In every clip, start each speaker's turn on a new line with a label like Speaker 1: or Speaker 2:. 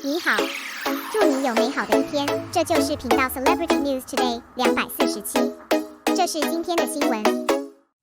Speaker 1: 你好，祝你有美好的一天。这就是频道 Celebrity News Today 247，这是今天的新闻。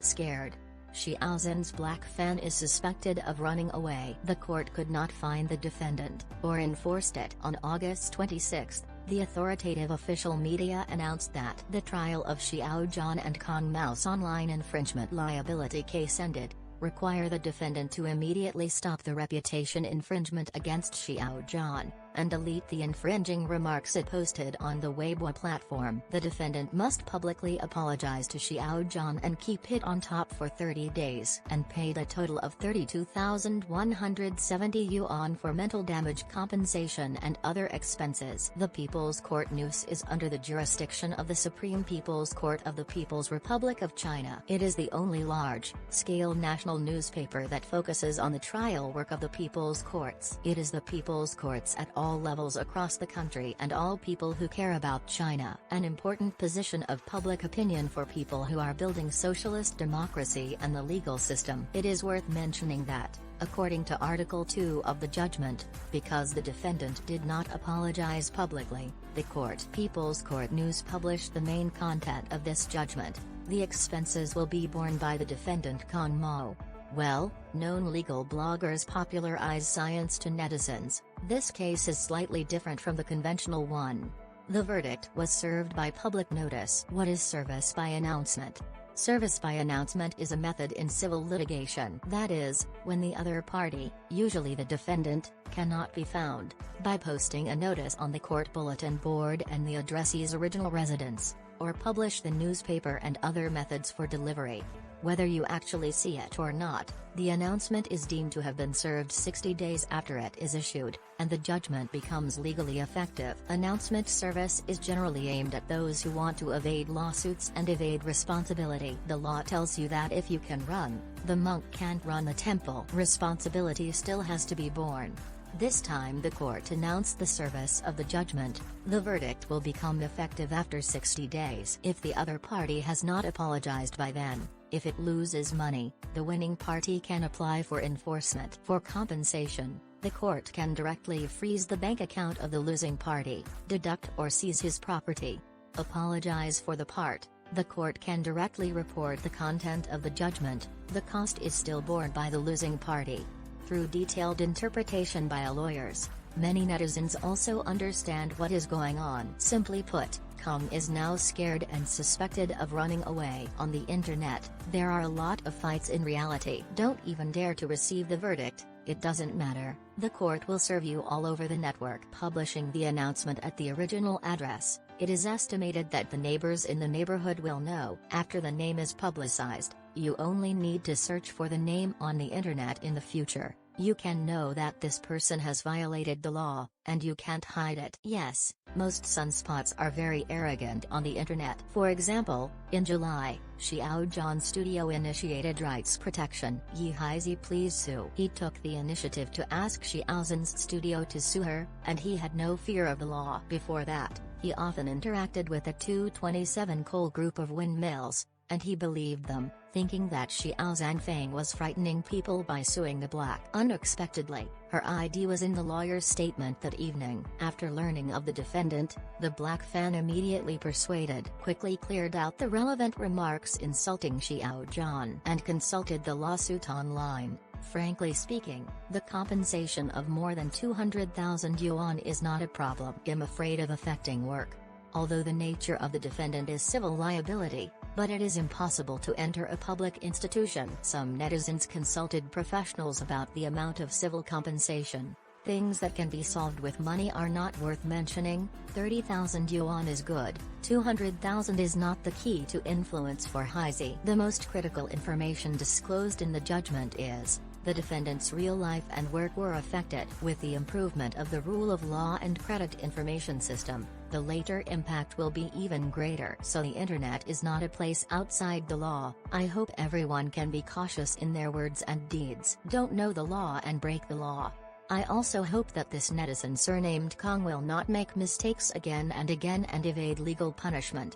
Speaker 2: Scared. Xiao Zhan's black fan is suspected of running away. The court could not find the defendant, or enforced it. On August 26, the authoritative official media announced that the trial of Xiao Zhan and Cong online infringement liability case ended, require the defendant to immediately stop the reputation infringement against Xiao Zhan, and delete the infringing remarks it posted on the Weibo platform. The defendant must publicly apologize to Xiao Zhan and keep it on top for 30 days, and paid a total of 32,170 yuan for mental damage compensation and other expenses. The People's Court News is under the jurisdiction of the Supreme People's Court of the People's Republic of China. It is the only large-scale national newspaper that focuses on the trial work of the People's Courts. It is the People's Courts at all levels across the country and all people who care about China. An important position of public opinion for people who are building socialist democracy and the legal system. It is worth mentioning that, according to Article 2 of the judgment, because the defendant did not apologize publicly, the People's Court News published the main content of this judgment. The expenses will be borne by the defendant Cong. Well-known legal bloggers popularize science to netizens. This case is slightly different from the conventional one. The verdict was served by public notice. What is service by announcement? Service by announcement is a method in civil litigation. That is, when the other party, usually the defendant, cannot be found, by posting a notice on the court bulletin board and the addressee's original residence, or publish the newspaper and other methods for delivery. Whether you actually see it or not, the announcement is deemed to have been served 60 days after it is issued, and the judgment becomes legally effective. Announcement service is generally aimed at those who want to evade lawsuits and evade responsibility. The law tells you that if you can run, the monk can't run the temple. Responsibility still has to be borne. This time the court announced the service of the judgment. The verdict will become effective after 60 days. If the other party has not apologized by then, if it loses money, the winning party can apply for enforcement. For compensation, the court can directly freeze the bank account of the losing party, deduct or seize his property. Apologize for the part. The court can directly report the content of the judgment. The cost is still borne by the losing party. Through detailed interpretation by lawyers, many netizens also understand what is going on. Simply put, Cong is now scared and suspected of running away. On the internet, there are a lot of fights in reality. Don't even dare to receive the verdict, it doesn't matter, the court will serve you all over the network. Publishing the announcement at the original address, it is estimated that the neighbors in the neighborhood will know. After the name is publicized, you only need to search for the name on the internet in the future. You can know that this person has violated the law, and you can't hide it. Yes, most sunspots are very arrogant on the internet. For example, in July, Xiao Zhan's studio initiated rights protection. Yi Haizi please sue. He took the initiative to ask Xiao Zhan's studio to sue her, and he had no fear of the law. Before that, he often interacted with a 227 coal group of windmills, and he believed them, thinking that Xiao Zhan was frightening people by suing the black. Unexpectedly, her ID was in the lawyer's statement that evening. After learning of the defendant, the black fan immediately quickly cleared out the relevant remarks insulting Xiao Zhan, and consulted the lawsuit online. Frankly speaking, the compensation of more than 200,000 yuan is not a problem. I'm afraid of affecting work. Although the nature of the defendant is civil liability, but it is impossible to enter a public institution. Some netizens consulted professionals about the amount of civil compensation. Things that can be solved with money are not worth mentioning. 30,000 yuan is good, 200,000 is not the key to influence for Haizi. The most critical information disclosed in the judgment is, the defendant's real life and work were affected. With the improvement of the rule of law and credit information system, the later impact will be even greater. So the internet is not a place outside the law. I hope everyone can be cautious in their words and deeds. Don't know the law and break the law. I also hope that this netizen surnamed Cong will not make mistakes again and evade legal punishment.